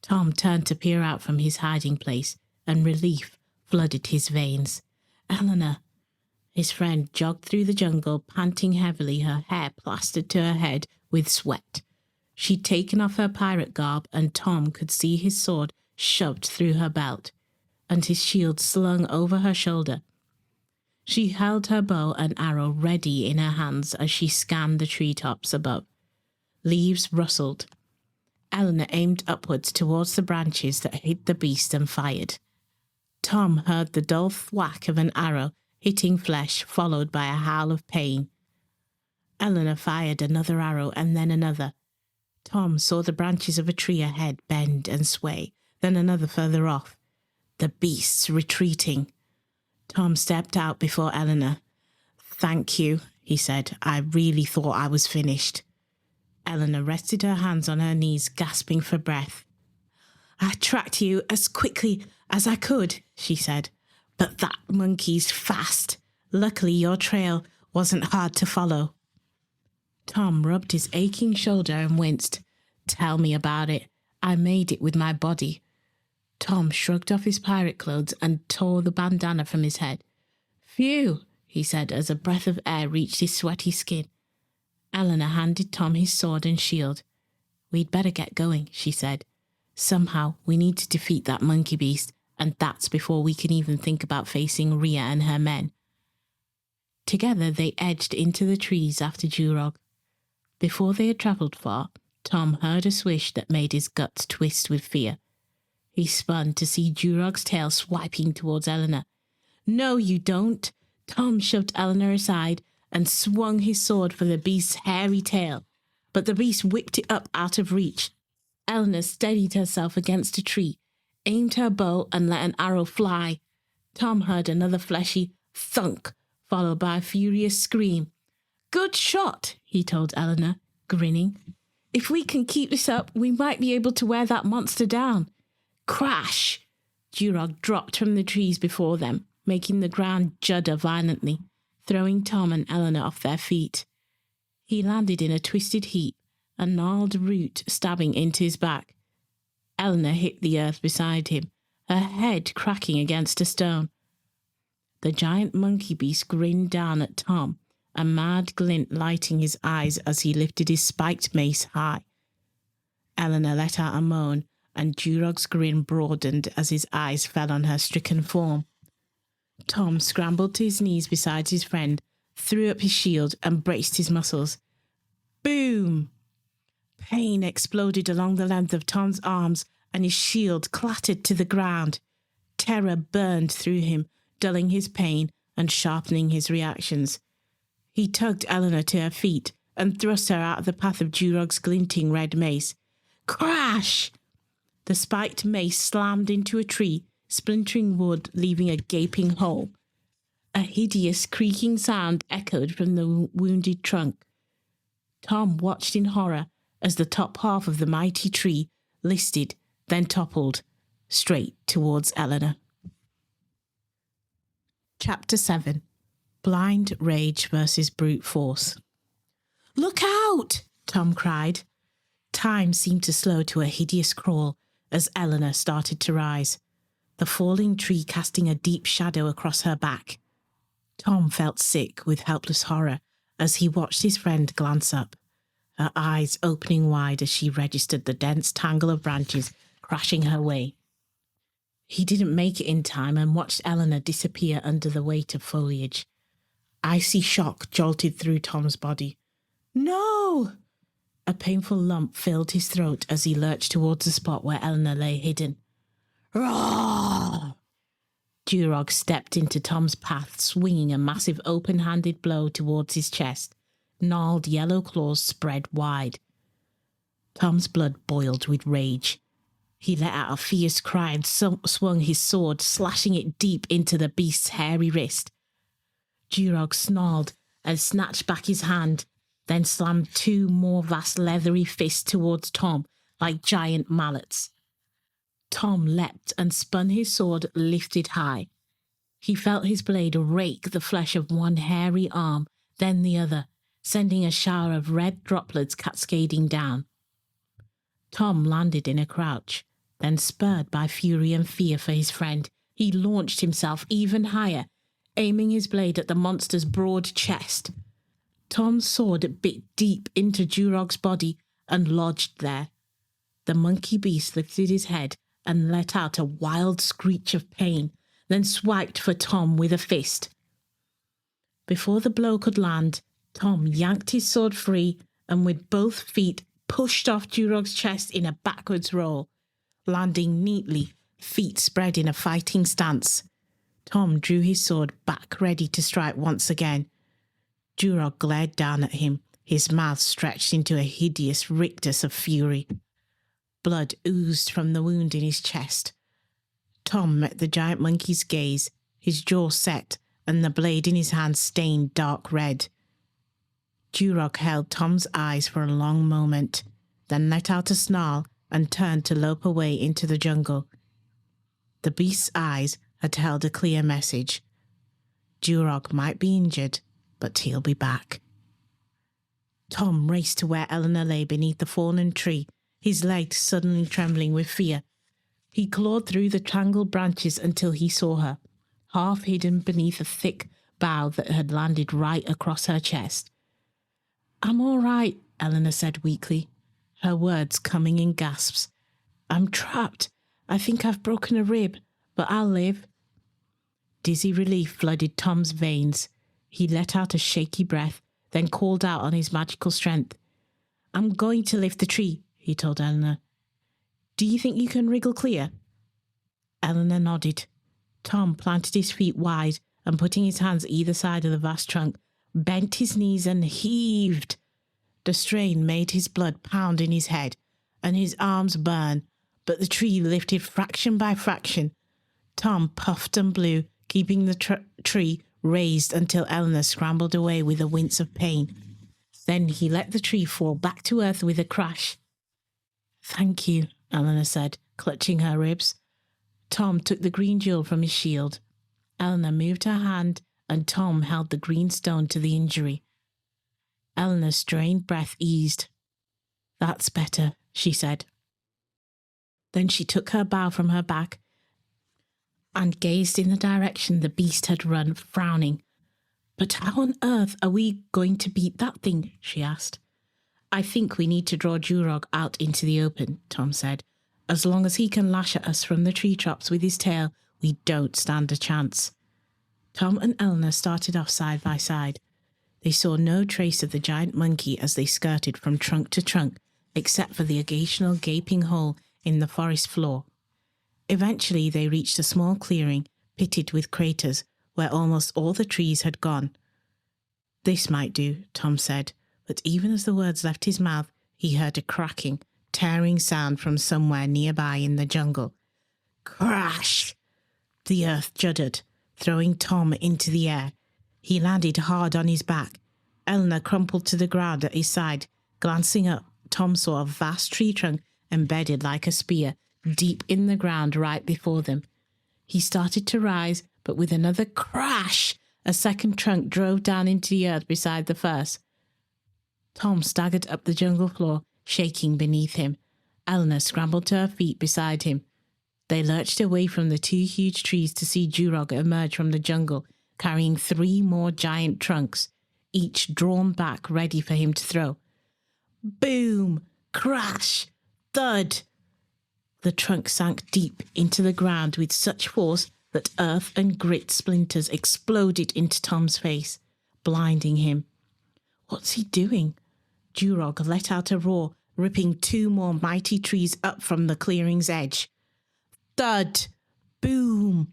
Tom turned to peer out from his hiding place, and relief flooded his veins. Eleanor! His friend jogged through the jungle, panting heavily, her hair plastered to her head with sweat. She'd taken off her pirate garb, and Tom could see his sword shoved through her belt, and his shield slung over her shoulder. She held her bow and arrow ready in her hands as she scanned the treetops above. Leaves rustled. Eleanor aimed upwards towards the branches that hid the beast and fired. Tom heard the dull thwack of an arrow hitting flesh, followed by a howl of pain. Eleanor fired another arrow and then another. Tom saw the branches of a tree ahead bend and sway, then another further off. The beast's retreating. Tom stepped out before Eleanor. "Thank you," he said. "I really thought I was finished." Eleanor rested her hands on her knees, gasping for breath. "I tracked you as quickly as I could," she said. "But that monkey's fast. Luckily your trail wasn't hard to follow." Tom rubbed his aching shoulder and winced. "Tell me about it. I made it with my body." Tom shrugged off his pirate clothes and tore the bandana from his head. "Phew," he said as a breath of air reached his sweaty skin. Eleanor handed Tom his sword and shield. "We'd better get going," she said. "Somehow we need to defeat that monkey beast, and that's before we can even think about facing Rhea and her men." Together they edged into the trees after Jurog. Before they had travelled far, Tom heard a swish that made his guts twist with fear. He spun to see Jurog's tail swiping towards Eleanor. "No, you don't!" Tom shoved Eleanor aside and swung his sword for the beast's hairy tail, but the beast whipped it up out of reach. Eleanor steadied herself against a tree, aimed her bow and let an arrow fly. Tom heard another fleshy thunk, followed by a furious scream. "Good shot," he told Eleanor, grinning. "If we can keep this up, we might be able to wear that monster down." Crash! Jurog dropped from the trees before them, making the ground judder violently, throwing Tom and Eleanor off their feet. He landed in a twisted heap, a gnarled root stabbing into his back. Eleanor hit the earth beside him, her head cracking against a stone. The giant monkey beast grinned down at Tom, a mad glint lighting his eyes as he lifted his spiked mace high. Eleanor let out a moan, and Jurog's grin broadened as his eyes fell on her stricken form. Tom scrambled to his knees beside his friend, threw up his shield, and braced his muscles. Boom! Pain exploded along the length of Tom's arms, and his shield clattered to the ground. Terror burned through him, dulling his pain and sharpening his reactions. He tugged Eleanor to her feet and thrust her out of the path of Jurog's glinting red mace. Crash! The spiked mace slammed into a tree, splintering wood, leaving a gaping hole. A hideous creaking sound echoed from the wounded trunk. Tom watched in horror as the top half of the mighty tree listed, then toppled, straight towards Eleanor. Chapter 7. Blind Rage versus Brute Force. Look out! Tom cried. Time seemed to slow to a hideous crawl as Eleanor started to rise, the falling tree casting a deep shadow across her back. Tom felt sick with helpless horror as he watched his friend glance up, her eyes opening wide as she registered the dense tangle of branches crashing her way. He didn't make it in time and watched Eleanor disappear under the weight of foliage. Icy shock jolted through Tom's body. No! A painful lump filled his throat as he lurched towards the spot where Eleanor lay hidden. Roar! Jurog stepped into Tom's path, swinging a massive open-handed blow towards his chest. Gnarled yellow claws spread wide. Tom's blood boiled with rage. He let out a fierce cry and swung his sword, slashing it deep into the beast's hairy wrist. Jurog snarled and snatched back his hand, then slammed two more vast leathery fists towards Tom like giant mallets. Tom leapt and spun his sword lifted high. He felt his blade rake the flesh of one hairy arm, then the other, sending a shower of red droplets cascading down. Tom landed in a crouch, then spurred by fury and fear for his friend, he launched himself even higher, aiming his blade at the monster's broad chest. Tom's sword bit deep into Jurog's body and lodged there. The monkey beast lifted his head and let out a wild screech of pain, then swiped for Tom with a fist. Before the blow could land, Tom yanked his sword free and with both feet pushed off Jurog's chest in a backwards roll, landing neatly, feet spread in a fighting stance. Tom drew his sword back ready to strike once again. Jurog glared down at him, his mouth stretched into a hideous rictus of fury. Blood oozed from the wound in his chest. Tom met the giant monkey's gaze, his jaw set, and the blade in his hand stained dark red. Jurog held Tom's eyes for a long moment, then let out a snarl and turned to lope away into the jungle. The beast's eyes had held a clear message. Jurog might be injured, but he'll be back. Tom raced to where Eleanor lay beneath the fallen tree, his legs suddenly trembling with fear. He clawed through the tangled branches until he saw her, half hidden beneath a thick bough that had landed right across her chest. "I'm all right," Eleanor said weakly, her words coming in gasps. "I'm trapped. I think I've broken a rib, but I'll live." Dizzy relief flooded Tom's veins. He let out a shaky breath, then called out on his magical strength. "I'm going to lift the tree," he told Eleanor. "Do you think you can wriggle clear?" Eleanor nodded. Tom planted his feet wide and, putting his hands either side of the vast trunk, bent his knees and heaved. The strain made his blood pound in his head and his arms burn, but the tree lifted fraction by fraction. Tom puffed and blew, keeping the tree raised until Eleanor scrambled away with a wince of pain. Then he let the tree fall back to earth with a crash. "Thank you," Eleanor said, clutching her ribs. Tom took the green jewel from his shield. Eleanor moved her hand, and Tom held the green stone to the injury. Eleanor's strained breath eased. "That's better," she said. Then she took her bow from her back and gazed in the direction the beast had run, frowning. "But how on earth are we going to beat that thing?" she asked. "I think we need to draw Jurog out into the open," Tom said. "As long as he can lash at us from the tree tops with his tail, we don't stand a chance." Tom and Eleanor started off side by side. They saw no trace of the giant monkey as they skirted from trunk to trunk, except for the occasional gaping hole in the forest floor. Eventually they reached a small clearing pitted with craters where almost all the trees had gone. "This might do," Tom said, but even as the words left his mouth, he heard a cracking, tearing sound from somewhere nearby in the jungle. Crash! The earth juddered, throwing Tom into the air. He landed hard on his back. Eleanor crumpled to the ground at his side. Glancing up, Tom saw a vast tree trunk embedded like a spear deep in the ground right before them. He started to rise, but with another crash, a second trunk drove down into the earth beside the first. Tom staggered up the jungle floor, shaking beneath him. Eleanor scrambled to her feet beside him. They lurched away from the two huge trees to see Jurog emerge from the jungle, carrying 3 more giant trunks, each drawn back ready for him to throw. Boom! Crash! Thud! The trunk sank deep into the ground with such force that earth and grit splinters exploded into Tom's face, blinding him. What's he doing? Jurog let out a roar, ripping 2 more mighty trees up from the clearing's edge. Thud! Boom!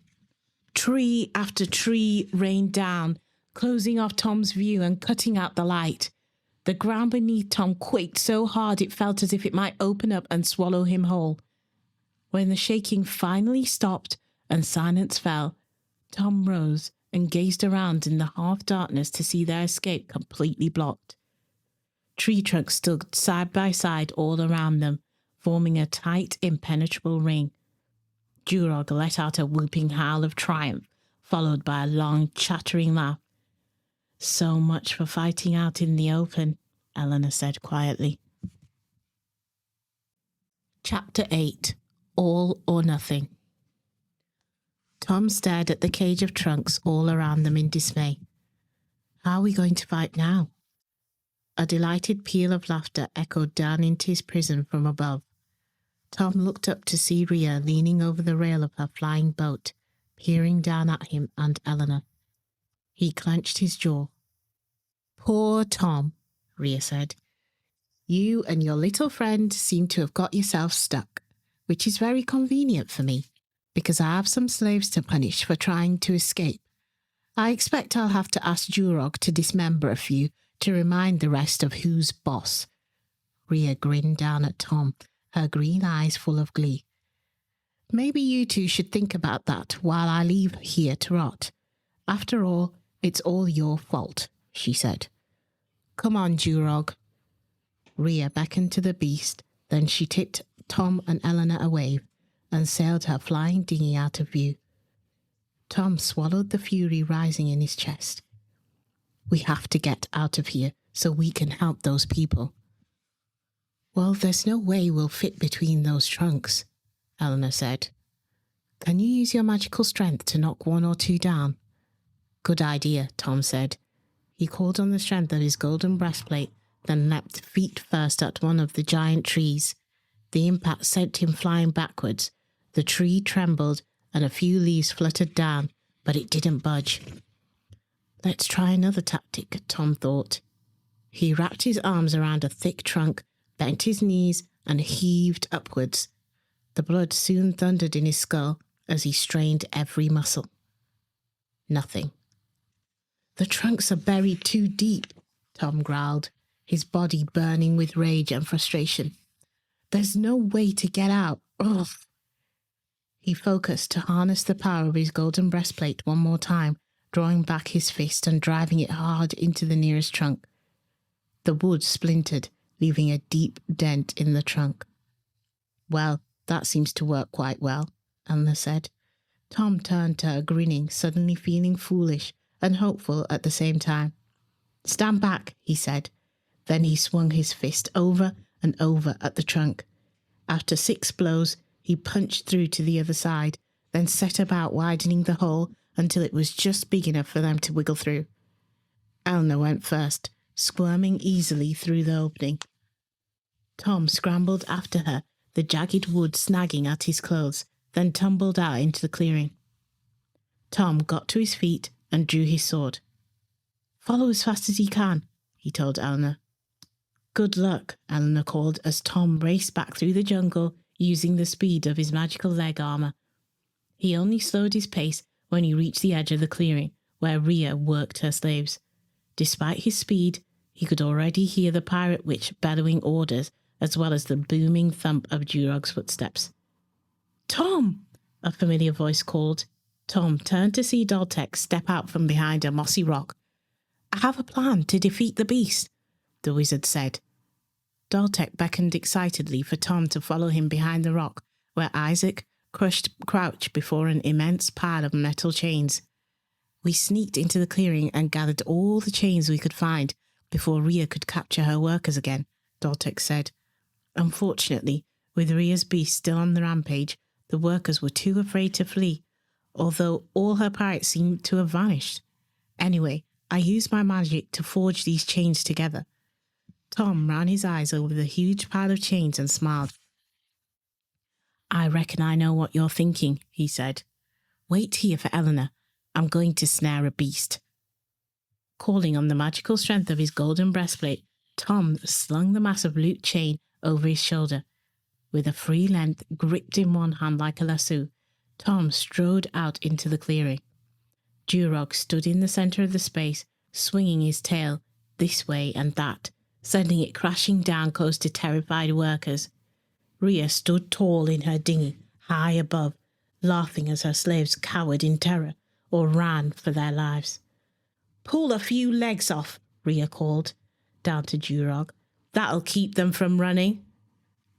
Tree after tree rained down, closing off Tom's view and cutting out the light. The ground beneath Tom quaked so hard it felt as if it might open up and swallow him whole. When the shaking finally stopped and silence fell, Tom rose and gazed around in the half-darkness to see their escape completely blocked. Tree trunks stood side by side all around them, forming a tight, impenetrable ring. Jurog let out a whooping howl of triumph, followed by a long, chattering laugh. "So much for fighting out in the open," Eleanor said quietly. Chapter 8. All or Nothing. Tom stared at the cage of trunks all around them in dismay. "How are we going to fight now?" A delighted peal of laughter echoed down into his prison from above. Tom looked up to see Rhea leaning over the rail of her flying boat, peering down at him and Eleanor. He clenched his jaw. "Poor Tom," Rhea said. "You and your little friend seem to have got yourself stuck, which is very convenient for me, because I have some slaves to punish for trying to escape. I expect I'll have to ask Jurog to dismember a few to remind the rest of who's boss." Rhea grinned down at Tom, her green eyes full of glee. "Maybe you two should think about that while I leave here to rot. After all, it's all your fault," she said. "Come on, Jurog." Rhea beckoned to the beast, then she tipped Tom and Eleanor a wave and sailed her flying dinghy out of view. Tom swallowed the fury rising in his chest. "We have to get out of here so we can help those people." "Well, there's no way we'll fit between those trunks," Eleanor said. "Can you use your magical strength to knock 1 or 2 down?" "Good idea," Tom said. He called on the strength of his golden breastplate, then leapt feet first at one of the giant trees. The impact sent him flying backwards. The tree trembled and a few leaves fluttered down, but it didn't budge. "Let's try another tactic," Tom thought. He wrapped his arms around a thick trunk, bent his knees, and heaved upwards. The blood soon thundered in his skull as he strained every muscle. Nothing. "The trunks are buried too deep," Tom growled, his body burning with rage and frustration. "There's no way to get out. Ugh." He focused to harness the power of his golden breastplate one more time, drawing back his fist and driving it hard into the nearest trunk. The wood splintered, leaving a deep dent in the trunk. "Well, that seems to work quite well," Eleanor said. Tom turned to her, grinning, suddenly feeling foolish and hopeful at the same time. "Stand back," he said. Then he swung his fist over and over at the trunk. After 6 blows, he punched through to the other side, then set about widening the hole until it was just big enough for them to wiggle through. Eleanor went first, squirming easily through the opening. Tom scrambled after her, the jagged wood snagging at his clothes, then tumbled out into the clearing. Tom got to his feet and drew his sword. "Follow as fast as you can," he told Eleanor. "Good luck," Eleanor called as Tom raced back through the jungle using the speed of his magical leg armor. He only slowed his pace when he reached the edge of the clearing, where Rhea worked her slaves. Despite his speed, he could already hear the pirate witch bellowing orders, as well as the booming thump of Jurog's footsteps. "Tom!" a familiar voice called. Tom turned to see Daltek step out from behind a mossy rock. "I have a plan to defeat the beast," the wizard said. Daltek beckoned excitedly for Tom to follow him behind the rock, where Isaac crouched before an immense pile of metal chains. "We sneaked into the clearing and gathered all the chains we could find before Rhea could capture her workers again," Daltek said. "Unfortunately, with Rhea's beast still on the rampage, the workers were too afraid to flee, although all her pirates seemed to have vanished. Anyway, I used my magic to forge these chains together." Tom ran his eyes over the huge pile of chains and smiled. "I reckon I know what you're thinking," he said. "Wait here for Eleanor. I'm going to snare a beast." Calling on the magical strength of his golden breastplate, Tom slung the mass of loot chain over his shoulder. With a free length gripped in one hand like a lasso, Tom strode out into the clearing. Jurog stood in the center of the space, swinging his tail this way and that, sending it crashing down close to terrified workers. Rhea stood tall in her dinghy, high above, laughing as her slaves cowered in terror or ran for their lives. "Pull a few legs off," Rhea called, down to Jurog. "That'll keep them from running."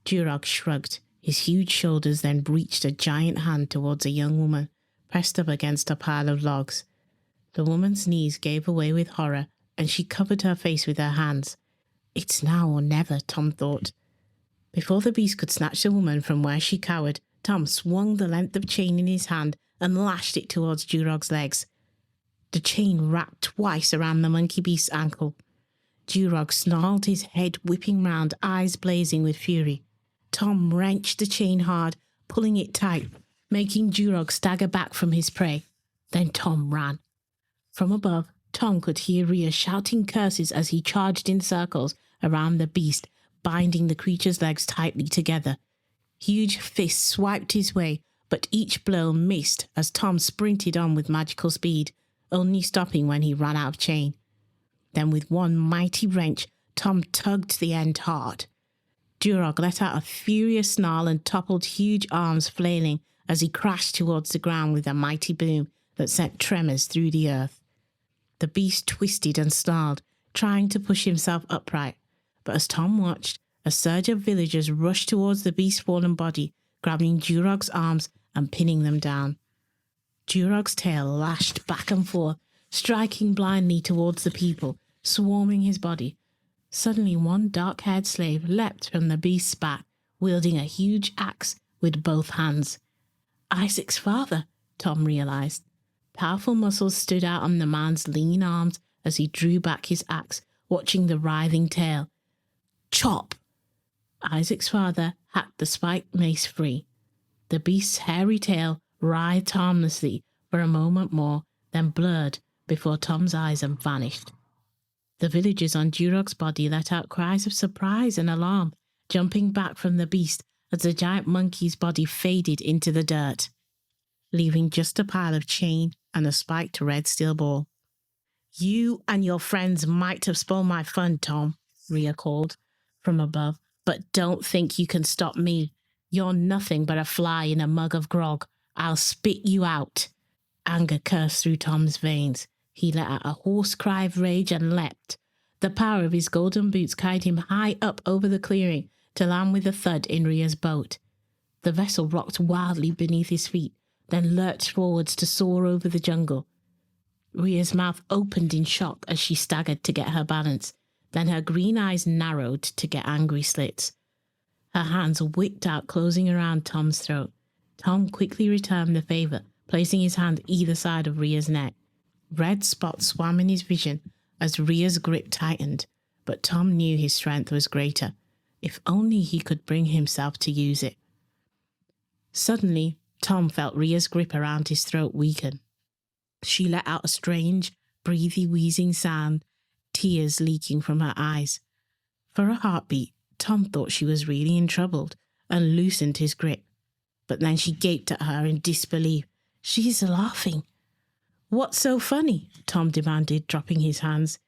Jurog shrugged. His huge shoulders then reached a giant hand towards a young woman, pressed up against a pile of logs. The woman's knees gave away with horror, and she covered her face with her hands. It's now or never, Tom thought. Before the beast could snatch the woman from where she cowered, Tom swung the length of chain in his hand and lashed it towards Jurog's legs. The chain wrapped twice around the monkey beast's ankle. Jurog snarled, his head whipping round, eyes blazing with fury. Tom wrenched the chain hard, pulling it tight, making Jurog stagger back from his prey. Then Tom ran. From above, Tom could hear Rhea shouting curses as he charged in circles around the beast, binding the creature's legs tightly together. Huge fists swiped his way, but each blow missed as Tom sprinted on with magical speed, only stopping when he ran out of chain. Then with one mighty wrench, Tom tugged the end hard. Jurog let out a furious snarl and toppled, huge arms flailing as he crashed towards the ground with a mighty boom that sent tremors through the earth. The beast twisted and snarled, trying to push himself upright, but as Tom watched, a surge of villagers rushed towards the beast's fallen body, grabbing Jurog's arms and pinning them down. Jurog's tail lashed back and forth, striking blindly towards the people, swarming his body. Suddenly one dark-haired slave leapt from the beast's back, wielding a huge axe with both hands. Isaac's father, Tom realized. Powerful muscles stood out on the man's lean arms as he drew back his axe, watching the writhing tail. Chop! Isaac's father hacked the spiked mace free. The beast's hairy tail writhed harmlessly for a moment more, then blurred before Tom's eyes and vanished. The villagers on Jurog's body let out cries of surprise and alarm, jumping back from the beast as the giant monkey's body faded into the dirt, leaving just a pile of chain and a spiked red steel ball. "You and your friends might have spoiled my fun, Tom," Rhea called from above, "but don't think you can stop me. You're nothing but a fly in a mug of grog. I'll spit you out." Anger coursed through Tom's veins. He let out a hoarse cry of rage and leapt. The power of his golden boots carried him high up over the clearing to land with a thud in Rhea's boat. The vessel rocked wildly beneath his feet, then lurched forwards to soar over the jungle. Rhea's mouth opened in shock as she staggered to get her balance. Then her green eyes narrowed to get angry slits. Her hands whipped out, closing around Tom's throat. Tom quickly returned the favour, placing his hand either side of Rhea's neck. Red spots swam in his vision as Rhea's grip tightened, but Tom knew his strength was greater. If only he could bring himself to use it. Suddenly, Tom felt Rhea's grip around his throat weaken. She let out a strange, breathy, wheezing sound, tears leaking from her eyes. For a heartbeat, Tom thought she was really in trouble and loosened his grip. But then she gaped at her in disbelief. "She's laughing." "What's so funny?" Tom demanded, dropping his hands.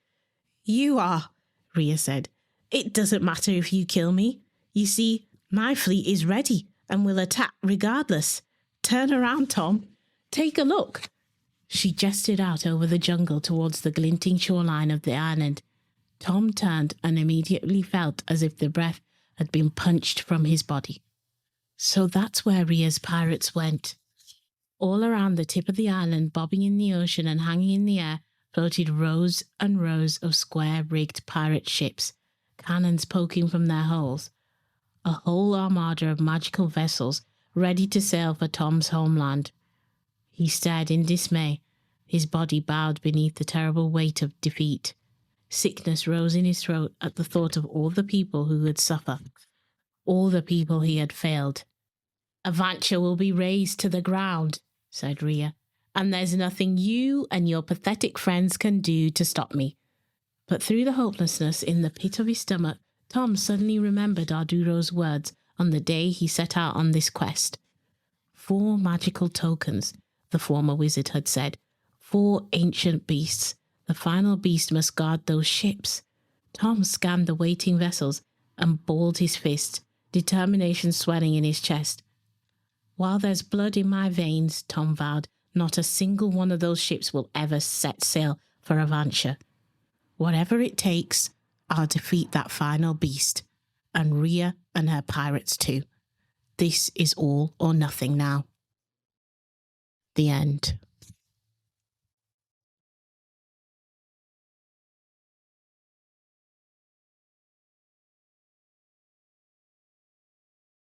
"You are," Rhea said. "It doesn't matter if you kill me. You see, my fleet is ready and will attack regardless. Turn around, Tom. Take a look." She gestured out over the jungle towards the glinting shoreline of the island. Tom turned and immediately felt as if the breath had been punched from his body. So that's where Rhea's pirates went. All around the tip of the island, bobbing in the ocean and hanging in the air, floated rows and rows of square-rigged pirate ships, cannons poking from their hulls. A whole armada of magical vessels ready to sail for Tom's homeland. He stared in dismay, his body bowed beneath the terrible weight of defeat. Sickness rose in his throat at the thought of all the people who would suffer, all the people he had failed. "Avantia will be razed to the ground," said Rhea, "and there's nothing you and your pathetic friends can do to stop me." But through the hopelessness in the pit of his stomach, Tom suddenly remembered Arduro's words on the day he set out on this quest. 4 magical tokens, the former wizard had said. 4 ancient beasts. The final beast must guard those ships. Tom scanned the waiting vessels and balled his fist, determination swelling in his chest. "While there's blood in my veins," Tom vowed, "not a single one of those ships will ever set sail for Avantia. Whatever it takes, I'll defeat that final beast, and Rhea and her pirates too. This is all or nothing now." The end.